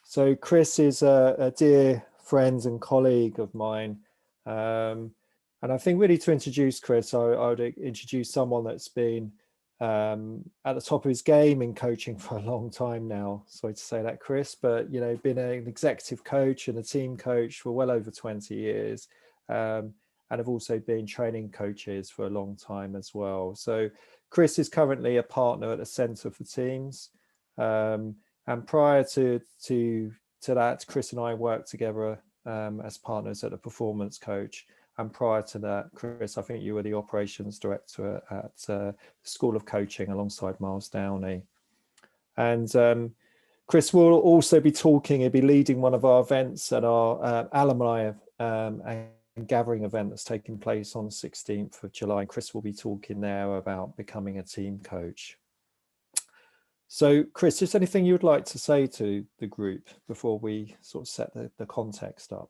So Chris is a dear friend and colleague of mine. And I think really to introduce Chris, I would introduce someone that's been at the top of his game in coaching for a long time now. Sorry to say that, Chris, but been an executive coach and a team coach for well over 20 years. And have also been training coaches for a long time as well. So Chris is currently a partner at the Centre for Teams. And prior to that, Chris and I worked together as partners at the Performance Coach. And prior to that, Chris, I think you were the operations director at the School of Coaching alongside Miles Downey. And Chris will also be talking, he'll be leading one of our events at our alumni and gathering event that's taking place on the 16th of July. And Chris will be talking there about becoming a team coach. So Chris, is there anything you would like to say to the group before we sort of set the context up?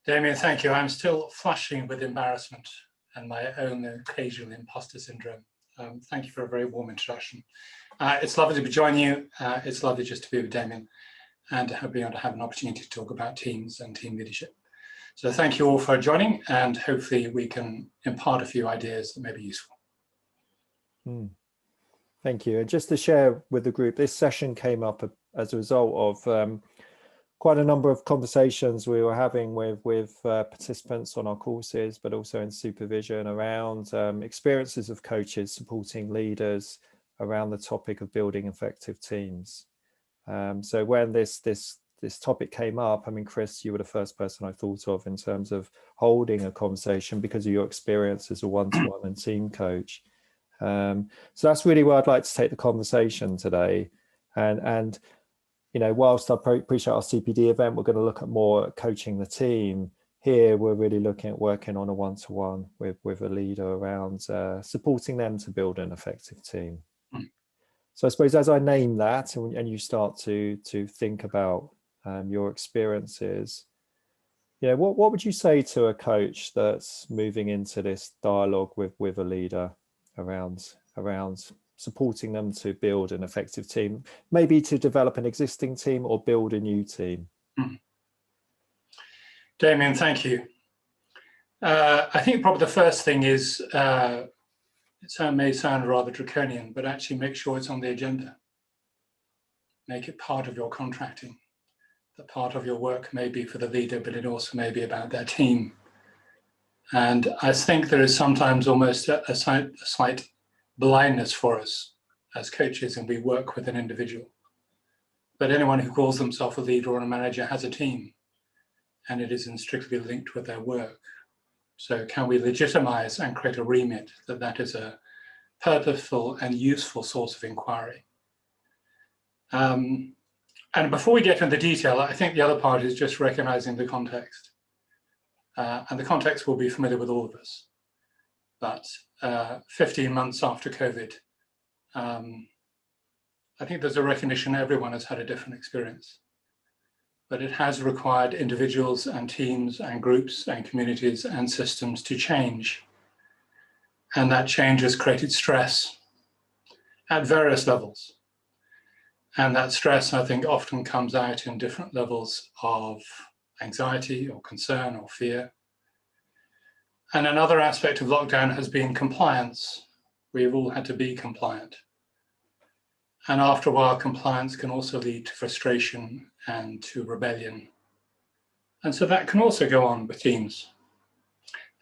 Damion, thank you. I'm still flushing with embarrassment and my own occasional imposter syndrome. Thank you for a very warm introduction. It's lovely to be joining you. It's lovely just to be with Damion and to be able to have an opportunity to talk about teams and team leadership. So thank you all for joining, and hopefully we can impart a few ideas that may be useful. Thank you. And just to share with the group, this session came up as a result of quite a number of conversations we were having with participants on our courses, but also in supervision around experiences of coaches supporting leaders around the topic of building effective teams. So when this topic came up, I mean, Chris, you were the first person I thought of in terms of holding a conversation because of your experience as a one-to-one and team coach. So that's really where I'd like to take the conversation today. And whilst I appreciate our CPD event, we're going to look at more coaching the team. Here, we're really looking at working on a one-to-one with a leader around supporting them to build an effective team. So I suppose as I name that and you start to think about your experiences, what would you say to a coach that's moving into this dialogue with a leader around supporting them to build an effective team, maybe to develop an existing team or build a new team? Damion, thank you. I think probably the first thing is, it may sound rather draconian, but actually make sure it's on the agenda. Make it part of your contracting. The part of your work may be for the leader, but it also may be about their team. And I think there is sometimes almost a slight blindness for us as coaches, and we work with an individual. But anyone who calls themselves a leader or a manager has a team, and it is inextricably linked with their work. So can we legitimize and create a remit that is a purposeful and useful source of inquiry? And before we get into the detail, I think the other part is just recognizing the context. And the context will be familiar with all of us. But 15 months after COVID, I think there's a recognition everyone has had a different experience. But it has required individuals and teams and groups and communities and systems to change. And that change has created stress at various levels. And that stress, I think, often comes out in different levels of anxiety or concern or fear. And another aspect of lockdown has been compliance. We've all had to be compliant. And after a while, compliance can also lead to frustration and to rebellion. And so that can also go on with teams.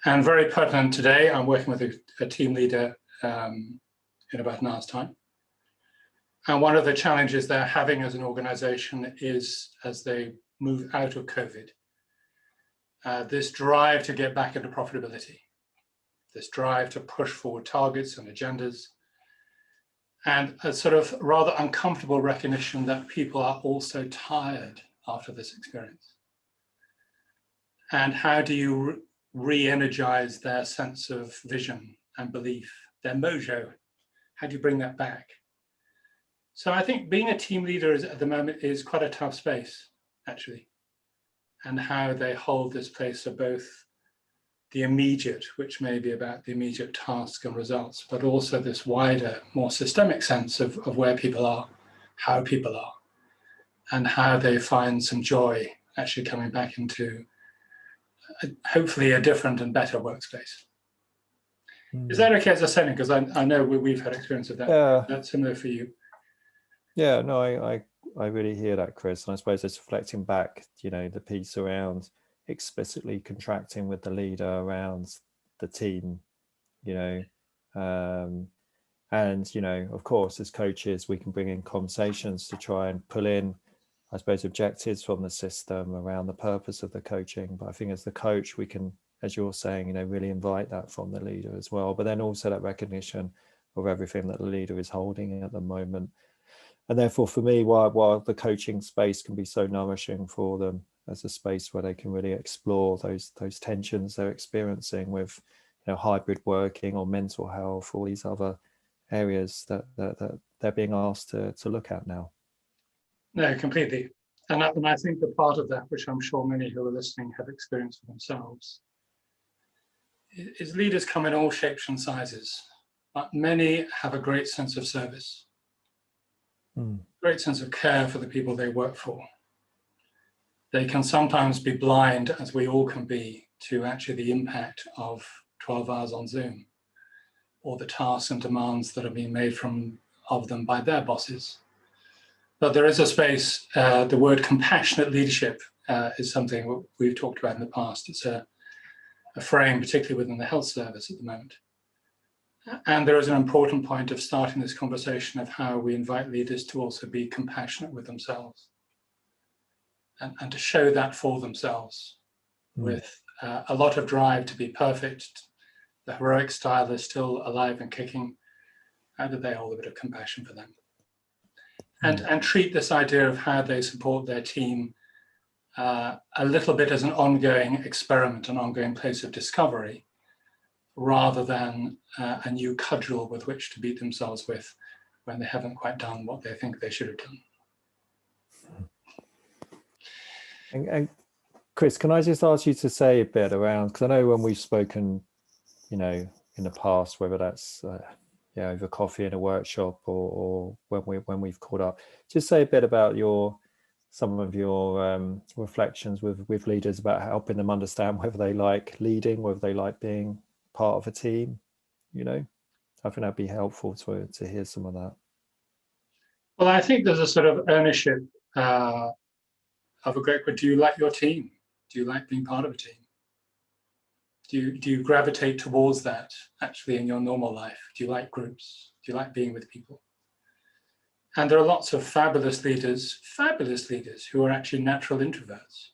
And very pertinent today, I'm working with a team leader in about an hour's time. And one of the challenges they're having as an organization is, as they move out of COVID, this drive to get back into profitability, this drive to push forward targets and agendas, and a sort of rather uncomfortable recognition that people are also tired after this experience. And how do you re-energize their sense of vision and belief, their mojo? How do you bring that back? So I think being a team leader at the moment is quite a tough space, actually, and how they hold this place of both the immediate, which may be about the immediate tasks and results, but also this wider, more systemic sense of where people are, how people are, and how they find some joy actually coming back into hopefully a different and better workspace. Is that okay as a setting? Because I know we've had experience of that. Yeah. That's similar for you. Yeah, no, I really hear that, Chris. And I suppose it's reflecting back, the piece around explicitly contracting with the leader around the team, and, of course, as coaches, we can bring in conversations to try and pull in, I suppose, objectives from the system around the purpose of the coaching. But I think as the coach, we can, as you're saying, really invite that from the leader as well. But then also that recognition of everything that the leader is holding at the moment. And therefore, for me, while the coaching space can be so nourishing for them as a space where they can really explore those tensions they're experiencing with, hybrid working or mental health, all these other areas that they're being asked to look at now. No, completely. And I think a part of that, which I'm sure many who are listening have experienced for themselves, is leaders come in all shapes and sizes, but many have a great sense of service, great sense of care for the people they work for. They can sometimes be blind, as we all can be, to actually the impact of 12 hours on Zoom, or the tasks and demands that are being made of them by their bosses. But there is a space, the word compassionate leadership is something we've talked about in the past. It's a frame, particularly within the health service at the moment. And there is an important point of starting this conversation of how we invite leaders to also be compassionate with themselves and to show that for themselves with a lot of drive to be perfect. The heroic style is still alive and kicking. How do they hold a bit of compassion for them? And treat this idea of how they support their team a little bit as an ongoing experiment, an ongoing place of discovery, rather than a new cudgel with which to beat themselves with when they haven't quite done what they think they should have done. And Chris, can I just ask you to say a bit around, because I know when we've spoken, in the past, whether that's over coffee in a workshop or when we've caught up, just say a bit about some of your reflections with leaders about helping them understand whether they like leading, whether they like being part of a team. I think that'd be helpful to hear some of that. Well, I think there's a sort of ownership of a great question. Do you like your team? Do you like being part of a team? Do you gravitate towards that actually in your normal life? Do you like groups? Do you like being with people? And there are lots of fabulous leaders who are actually natural introverts.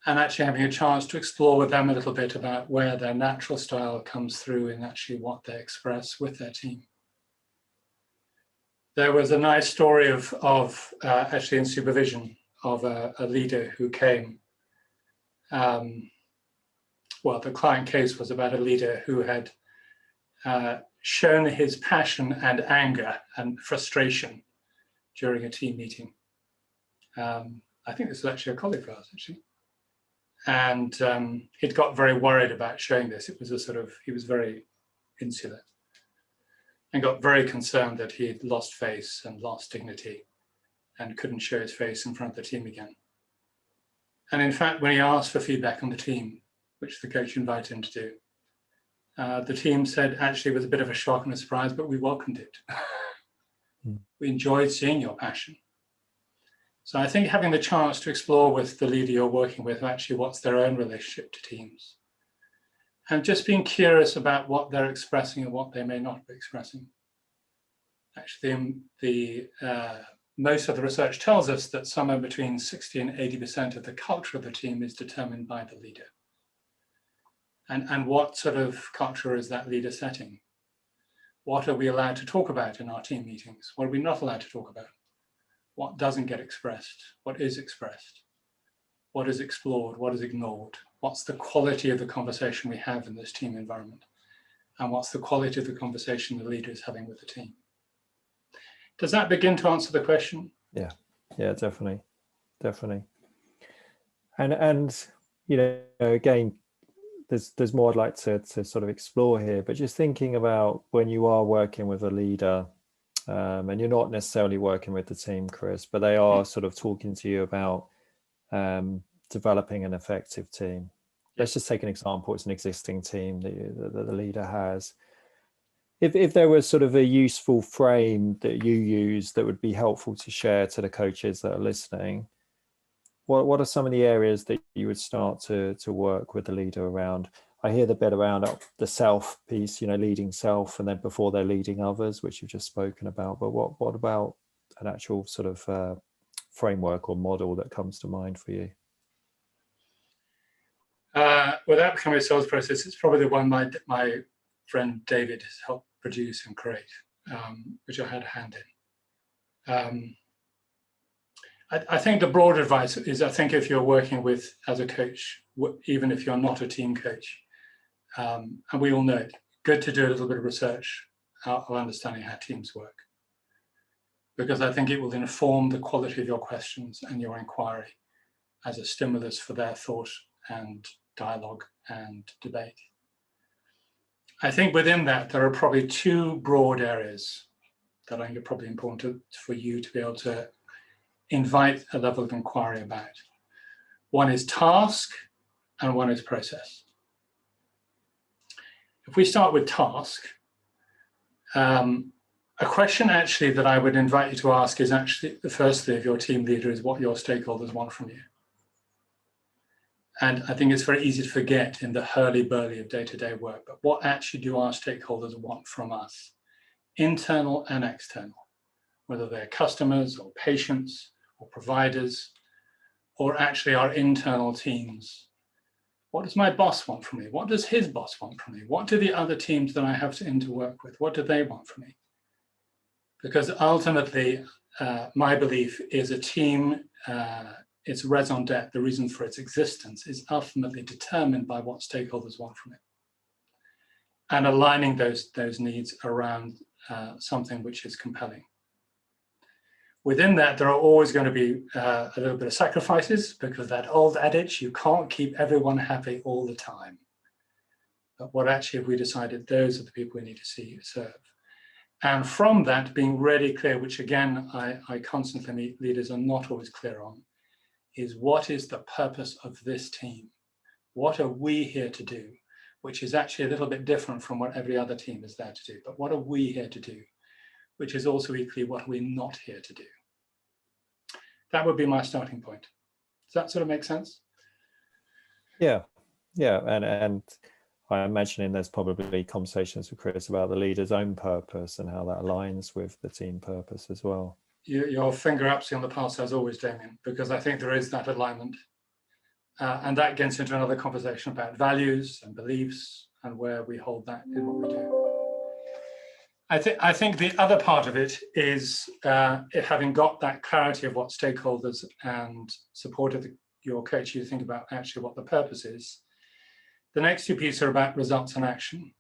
And actually having a chance to explore with them a little bit about where their natural style comes through in actually what they express with their team. There was a nice story of actually in supervision of a leader who came. Well, the client case was about a leader who had shown his passion and anger and frustration during a team meeting. I think this was actually a colleague of ours, actually. And he'd got very worried about showing this. It was he was very insular and got very concerned that he had lost face and lost dignity and couldn't show his face in front of the team again. And in fact, when he asked for feedback on the team, which the coach invited him to do, the team said actually it was a bit of a shock and a surprise, but we welcomed it. We enjoyed seeing your passion. So I think having the chance to explore with the leader you're working with actually what's their own relationship to teams, and just being curious about what they're expressing and what they may not be expressing. Actually, most of the research tells us that somewhere between 60 and 80% of the culture of the team is determined by the leader. And what sort of culture is that leader setting? What are we allowed to talk about in our team meetings? What are we not allowed to talk about? What doesn't get expressed? What is expressed? What is explored? What is ignored? What's the quality of the conversation we have in this team environment? And what's the quality of the conversation the leader is having with the team? Does that begin to answer the question? Yeah, definitely. And again, there's more I'd like to sort of explore here, but just thinking about when you are working with a leader And you're not necessarily working with the team, Chris, but they are sort of talking to you about developing an effective team. Let's just take an example. It's an existing team that the leader has. If there was sort of a useful frame that you use that would be helpful to share to the coaches that are listening, what are some of the areas that you would start to work with the leader around? I hear the bit around the self piece, leading self, and then before they're leading others, which you've just spoken about. But what about an actual sort of framework or model that comes to mind for you? Without becoming a sales process, it's probably the one my friend David has helped produce and create, which I had a hand in. I think the broad advice is, I think if you're working with as a coach, even if you're not a team coach, and we all know it, good to do a little bit of research of understanding how teams work, because I think it will inform the quality of your questions and your inquiry as a stimulus for their thought and dialogue and debate. I think within that, there are probably two broad areas that I think are probably important for you to be able to invite a level of inquiry about. One is task and one is process. If we start with task, a question actually that I would invite you to ask is actually, firstly, if your team leader, is what your stakeholders want from you. And I think it's very easy to forget in the hurly-burly of day-to-day work, but what actually do our stakeholders want from us, internal and external, whether they're customers or patients or providers, or actually our internal teams. What does my boss want from me? What does his boss want from me? What do the other teams that I have to interwork with, what do they want from me? Because ultimately, my belief is a team, its raison d'etre, the reason for its existence, is ultimately determined by what stakeholders want from it. And aligning those needs around something which is compelling. Within that, there are always going to be a little bit of sacrifices, because that old adage, you can't keep everyone happy all the time. But what actually have we decided? Those are the people we need to serve. And from that, being really clear, which again, I constantly meet leaders are not always clear on, is what is the purpose of this team? What are we here to do? Which is actually a little bit different from what every other team is there to do. But what are we here to do? Which is also equally what are we not here to do? That would be my starting point. Does that sort of make sense? Yeah, and I'm imagining there's probably conversations with Chris about the leader's own purpose and how that aligns with the team purpose as well. Your finger absolutely on the pulse as always, Damion, because I think there is that alignment. And that gets into another conversation about values and beliefs and where we hold that in what we do. I think the other part of it is having got that clarity of what stakeholders and support of your coach, you think about actually what the purpose is. The next two pieces are about results and action.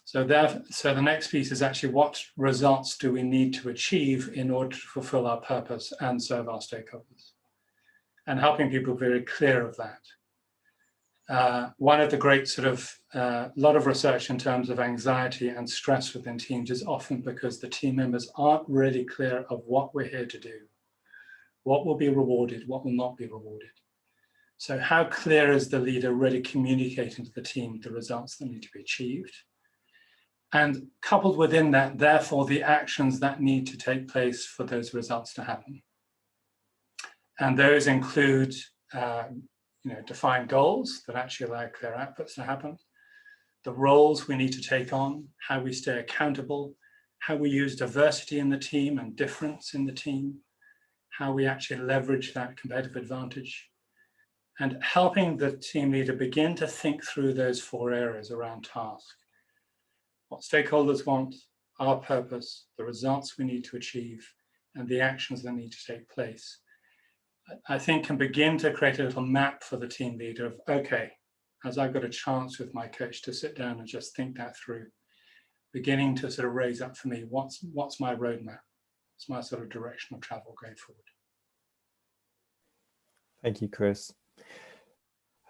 So the next piece is actually what results do we need to achieve in order to fulfill our purpose and serve our stakeholders, and helping people be very clear of that. One of the great sort of lot of research in terms of anxiety and stress within teams is often because the team members aren't really clear of what we're here to do, what will be rewarded, what will not be rewarded. So how clear is the leader really communicating to the team the results that need to be achieved? And coupled within that, therefore, the actions that need to take place for those results to happen. And those include define goals that actually allow clear outputs to happen, the roles we need to take on, how we stay accountable, how we use diversity in the team and difference in the team, how we actually leverage that competitive advantage, and helping the team leader begin to think through those four areas around task. What stakeholders want, our purpose, the results we need to achieve, and the actions that need to take place. I think can begin to create a little map for the team leader of, okay, as I've got a chance with my coach to sit down and just think that through, beginning to sort of raise up for me, what's my roadmap? What's my sort of direction of travel going forward? Thank you, Chris.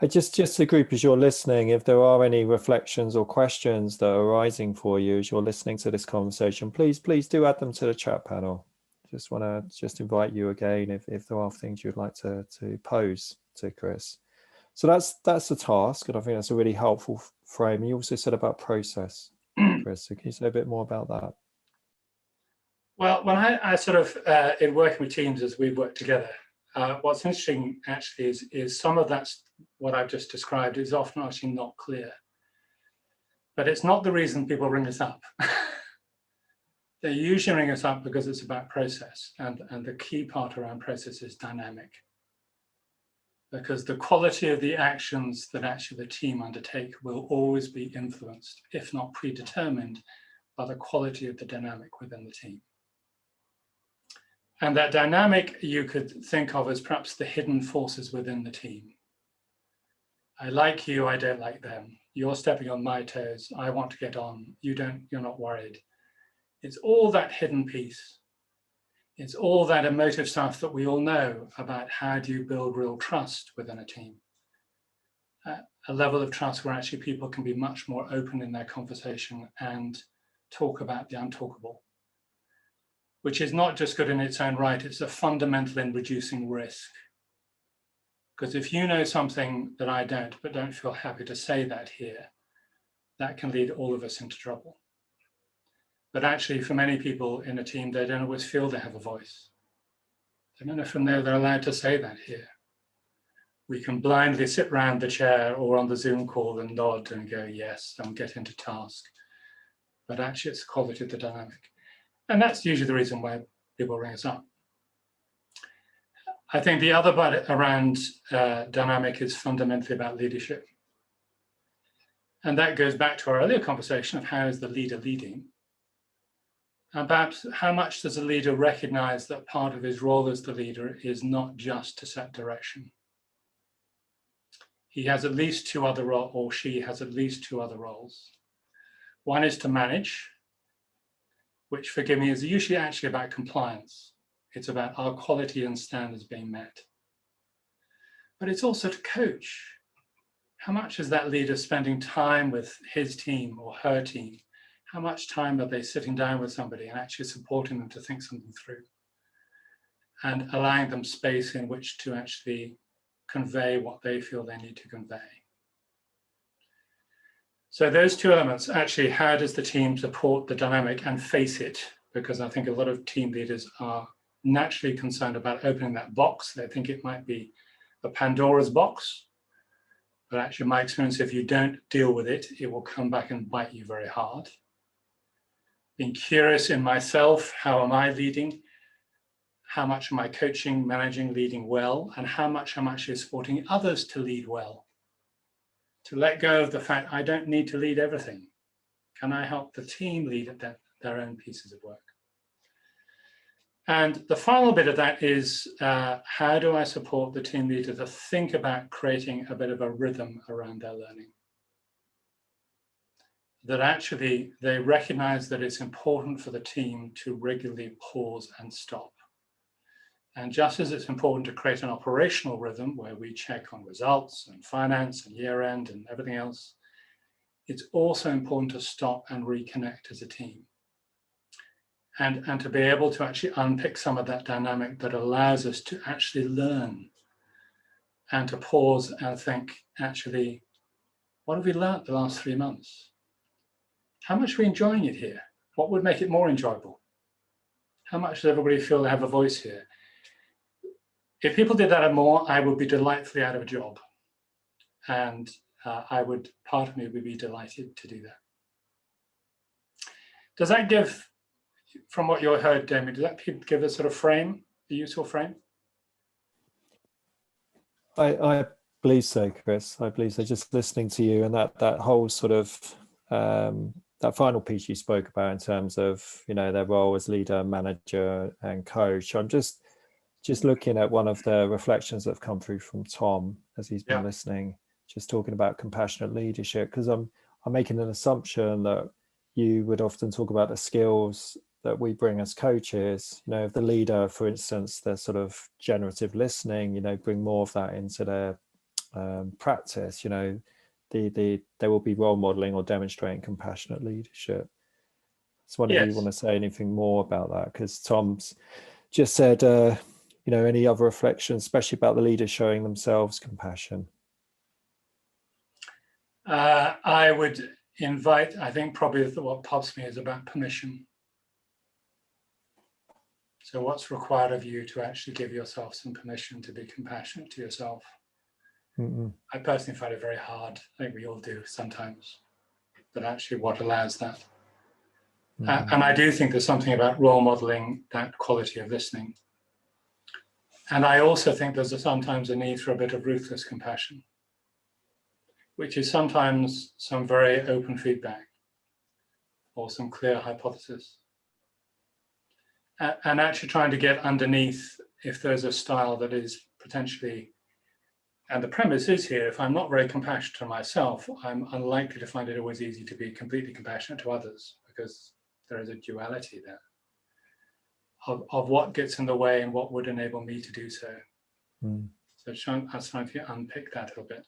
Just the group, as you're listening, if there are any reflections or questions that are arising for you as you're listening to this conversation, please do add them to the chat panel. Just want to invite you again if there are things you'd like to pose to Chris. So that's the task, and I think that's a really helpful frame. You also said about process, Chris. So can you say a bit more about that? Well, when I sort of, in working with teams as we've worked together, what's interesting actually is some of that's what I've just described is often actually not clear. But it's not the reason people ring us up. They usually ring us up because it's about process, and the key part around process is dynamic. Because the quality of the actions that actually the team undertake will always be influenced, if not predetermined, by the quality of the dynamic within the team. And that dynamic you could think of as perhaps the hidden forces within the team. I like you, I don't like them. You're stepping on my toes, I want to get on, you're not worried. It's all that hidden piece. It's all that emotive stuff that we all know about how do you build real trust within a team. A level of trust where actually people can be much more open in their conversation and talk about the untalkable, which is not just good in its own right, it's a fundamental in reducing risk. Because if you know something that I don't, but don't feel happy to say that here, that can lead all of us into trouble. But actually, for many people in a team, they don't always feel they have a voice. They don't know from there they're allowed to say that here. We can blindly sit around the chair or on the Zoom call and nod and go, yes, and get into task. But actually, it's the quality of the dynamic. And that's usually the reason why people ring us up. I think the other part around dynamic is fundamentally about leadership. And that goes back to our earlier conversation of how is the leader leading? About how much does a leader recognize that part of his role as the leader is not just to set direction. He has at least two other roles, or she has at least two other roles. One is to manage, which, forgive me, is usually actually about compliance. It's about our quality and standards being met. But it's also to coach. How much is that leader spending time with his team or her team? How much time are they sitting down with somebody and actually supporting them to think something through and allowing them space in which to actually convey what they feel they need to convey? So those two elements, actually, how does the team support the dynamic and face it? Because I think a lot of team leaders are naturally concerned about opening that box. They think it might be a Pandora's box. But actually, my experience, if you don't deal with it, it will come back and bite you very hard. Being curious in myself, how am I leading? How much am I coaching, managing, leading well? And how much I'm actually supporting others to lead well? To let go of the fact I don't need to lead everything. Can I help the team lead at their own pieces of work? And the final bit of that is how do I support the team leader to think about creating a bit of a rhythm around their learning? That actually they recognize that it's important for the team to regularly pause and stop. And just as it's important to create an operational rhythm where we check on results and finance and year end and everything else, it's also important to stop and reconnect as a team. And to be able to actually unpick some of that dynamic that allows us to actually learn and to pause and think, actually, what have we learned the last 3 months? How much are we enjoying it here? What would make it more enjoyable? How much does everybody feel they have a voice here? If people did that more, I would be delightfully out of a job. And part of me would be delighted to do that. Does that give, from what you heard, Damion, does that give a sort of frame, a useful frame? I believe so, Chris. I believe so. Just listening to you and that whole sort of that final piece you spoke about in terms of, you know, their role as leader, manager, and coach. I'm just looking at one of the reflections that have come through from Tom as he's been listening, just talking about compassionate leadership, because I'm making an assumption that you would often talk about the skills that we bring as coaches. You know, if the leader, for instance, they're sort of generative listening, you know, bring more of that into their practice, you know, they will be role modeling or demonstrating compassionate leadership. So wonder if you want to say anything more about that, because Tom's just said, you know, any other reflections, especially about the leaders showing themselves compassion? I would invite, I think probably what pops me is about permission. So what's required of you to actually give yourself some permission to be compassionate to yourself? I personally find it very hard. I think we all do sometimes, but actually what allows that? And I do think there's something about role modeling that quality of listening. And I also think there's sometimes a need for a bit of ruthless compassion, which is sometimes some very open feedback or some clear hypothesis. And actually trying to get underneath if there's a style that is potentially, and the premise is here, if I'm not very compassionate to myself, I'm unlikely to find it always easy to be completely compassionate to others, because there is a duality there of what gets in the way and what would enable me to do so. So I was trying to unpick that a little bit.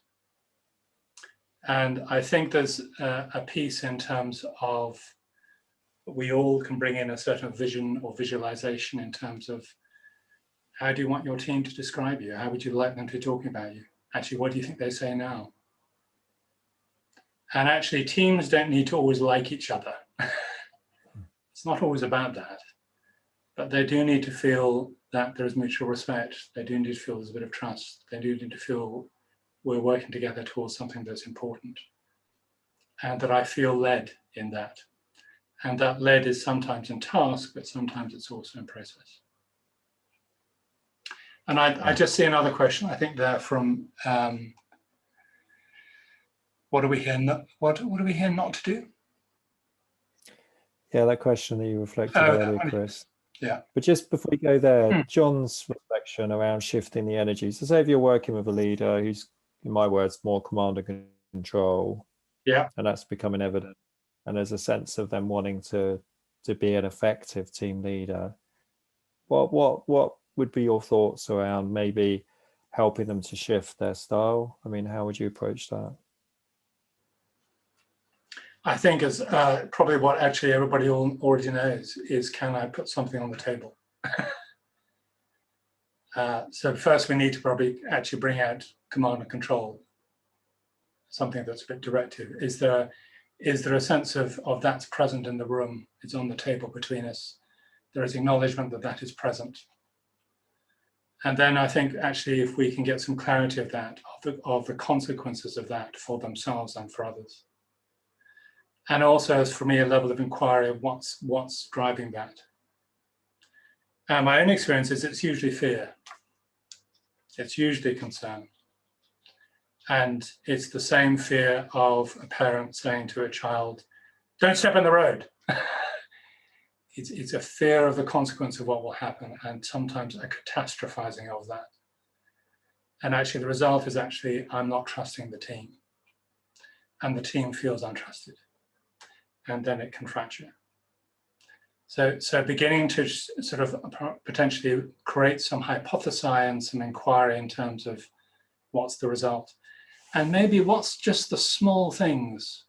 And I think there's a piece in terms of we all can bring in a certain vision or visualization in terms of how do you want your team to describe you? How would you like them to be talking about you? Actually, what do you think they say now? And actually, teams don't need to always like each other. It's not always about that. But they do need to feel that there is mutual respect. They do need to feel there's a bit of trust. They do need to feel we're working together towards something that's important. And that I feel led in that. And that led is sometimes in task, but sometimes it's also in process. And I just see another question, I think there from, what are we here not to do? Yeah, that question that you reflected earlier, Chris. Yeah. But just before we go there, John's reflection around shifting the energy. So say if you're working with a leader who's, in my words, more command and control, and that's becoming evident, and there's a sense of them wanting to be an effective team leader, what would be your thoughts around maybe helping them to shift their style? I mean, how would you approach that? I think as probably what actually everybody already knows is, can I put something on the table? So first we need to probably actually bring out command and control, something that's a bit directive. Is there a sense of that's present in the room? It's on the table between us. There is acknowledgement that that is present. And then I think actually if we can get some clarity of that, of the consequences of that for themselves and for others. And also, as for me, a level of inquiry of what's driving that. And my own experience is it's usually fear. It's usually concern. And it's the same fear of a parent saying to a child, don't step in the road. It's a fear of the consequence of what will happen, and sometimes a catastrophizing of that. And actually the result is actually, I'm not trusting the team. And the team feels untrusted. And then it can fracture. So beginning to sort of potentially create some hypothesis and some inquiry in terms of what's the result. And maybe what's just the small things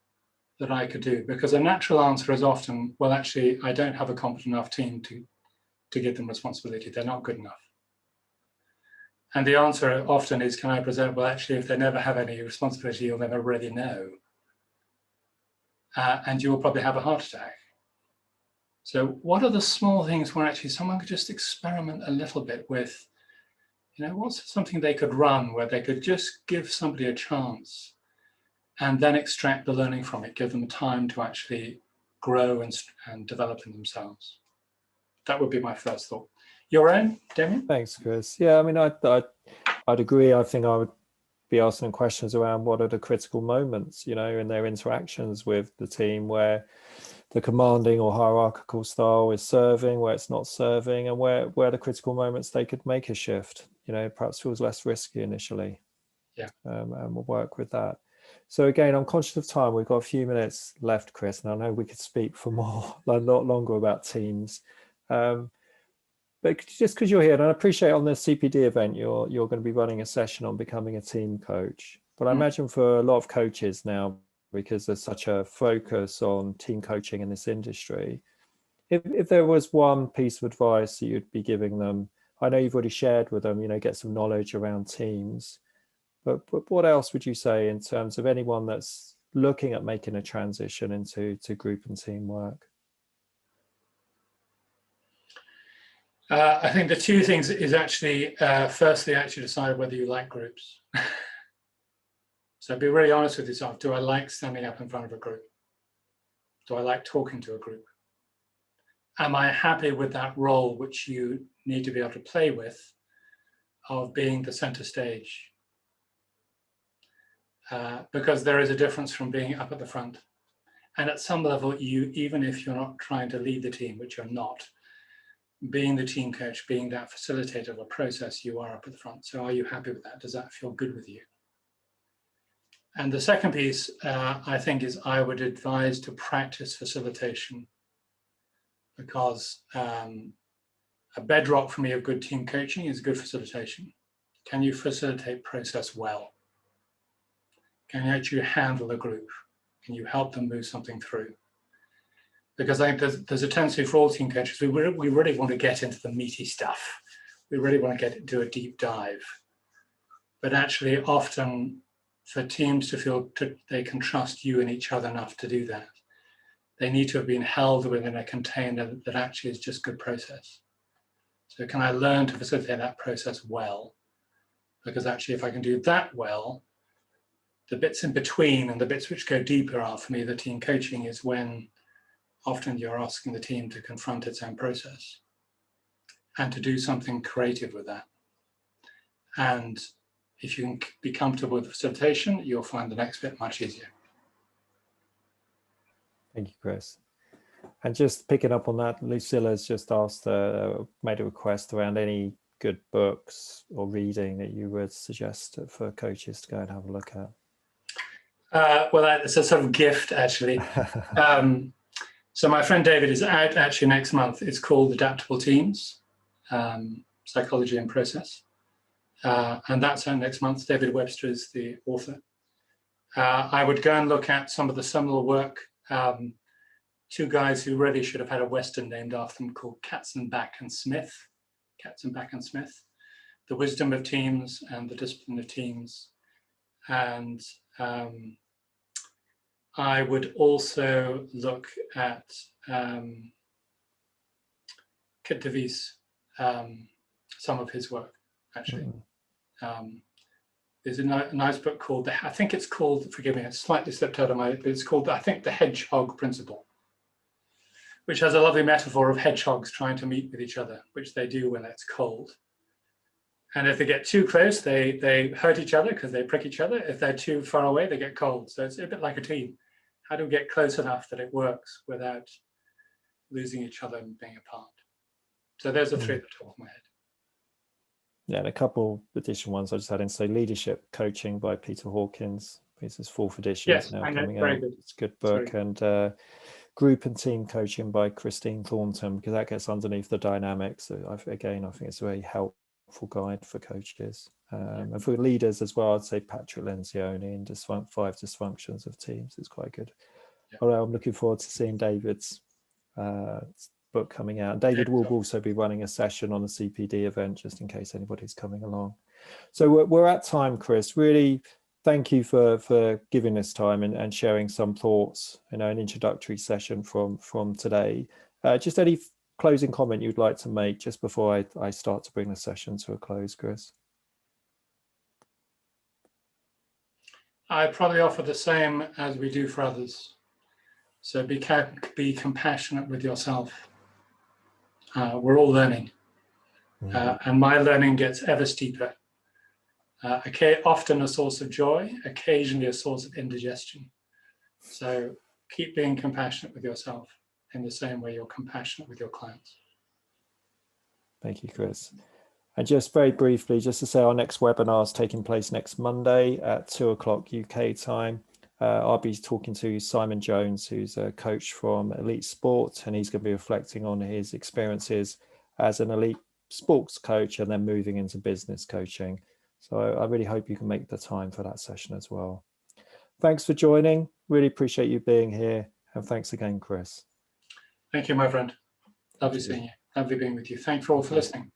that I could do, because a natural answer is often, well, actually, I don't have a competent enough team to give them responsibility. They're not good enough. And the answer often is, can I present, well, actually, if they never have any responsibility, you'll never really know. And you will probably have a heart attack. So what are the small things where actually someone could just experiment a little bit with, what's something they could run where they could just give somebody a chance and then extract the learning from it, give them time to actually grow and develop in themselves. That would be my first thought. Your own, Damion? Thanks, Chris. Yeah, I mean, I'd agree. I think I would be asking questions around what are the critical moments, in their interactions with the team where the commanding or hierarchical style is serving, where it's not serving, and where the critical moments they could make a shift, perhaps feels less risky initially. Yeah. And we'll work with that. So again, I'm conscious of time. We've got a few minutes left, Chris, and I know we could speak for a lot longer about teams. But just because you're here, and I appreciate on the CPD event, you're going to be running a session on becoming a team coach. But I imagine for a lot of coaches now, because there's such a focus on team coaching in this industry, if there was one piece of advice that you'd be giving them, I know you've already shared with them, get some knowledge around teams, but what else would you say in terms of anyone that's looking at making a transition into group and teamwork? I think the two things is actually, firstly, actually decide whether you like groups. So be really honest with yourself. Do I like standing up in front of a group? Do I like talking to a group? Am I happy with that role which you need to be able to play with, of being the center stage? Because there is a difference from being up at the front. And at some level, even if you're not trying to lead the team, which you're not, being the team coach, being that facilitator of a process, you are up at the front. So are you happy with that? Does that feel good with you? And the second piece, I think, is I would advise to practice facilitation, because a bedrock for me of good team coaching is good facilitation. Can you facilitate process well? Can you actually handle a group? Can you help them move something through? Because I think there's a tendency for all team coaches, we really want to get into the meaty stuff. We really want to get into a deep dive. But actually, often for teams to feel they can trust you and each other enough to do that, they need to have been held within a container that actually is just good process. So can I learn to facilitate that process well? Because actually, if I can do that well, the bits in between and the bits which go deeper are, for me, the team coaching is when often you're asking the team to confront its own process and to do something creative with that. And if you can be comfortable with facilitation, you'll find the next bit much easier. Thank you, Chris. And just picking up on that, Lucilla's just asked, made a request around any good books or reading that you would suggest for coaches to go and have a look at. Well, it's a sort of gift, actually. So my friend David is out actually next month. It's called Adaptable Teams, Psychology and Process. And that's out next month. David Webster is the author. I would go and look at some of the seminal work. Two guys who really should have had a Western named after them, called Katzenbach and Smith. Katzenbach and Smith. The Wisdom of Teams and the Discipline of Teams. And I would also look at Kit DeVries, some of his work, actually. There's a nice book called, I think it's called, forgive me, it's slightly slipped out of my, but it's called, I think, The Hedgehog Principle, which has a lovely metaphor of hedgehogs trying to meet with each other, which they do when it's cold. And if they get too close, they hurt each other because they prick each other. If they're too far away, they get cold. So it's a bit like a team. How do we get close enough that it works without losing each other and being apart? So those are three at the top of my head. Yeah, and a couple additional ones I just had in. So Leadership Coaching by Peter Hawkins. It's his 4th edition. Yes, now I know, coming very out. good. It's a good book. Sorry. And Group and Team Coaching by Christine Thornton, because that gets underneath the dynamics. Again, I think it's a very helpful guide for coaches. And for leaders as well, I'd say Patrick Lencioni and 5 Dysfunctions of Teams is quite good. Yeah. Although I'm looking forward to seeing David's book coming out. David will also be running a session on the CPD event, just in case anybody's coming along. So we're at time, Chris. Really, thank you for giving this time and sharing some thoughts, an introductory session from today. Just any closing comment you'd like to make just before I start to bring the session to a close, Chris? I probably offer the same as we do for others. So be compassionate with yourself. We're all learning. And my learning gets ever steeper. Often a source of joy, occasionally a source of indigestion. So keep being compassionate with yourself in the same way you're compassionate with your clients. Thank you, Chris. And just very briefly, just to say our next webinar is taking place next Monday at 2:00 UK time. I'll be talking to Simon Jones, who's a coach from Elite Sport, and he's going to be reflecting on his experiences as an elite sports coach and then moving into business coaching. So I really hope you can make the time for that session as well. Thanks for joining. Really appreciate you being here. And thanks again, Chris. Thank you, my friend. Lovely seeing you. Lovely being with you. Thank you all for listening.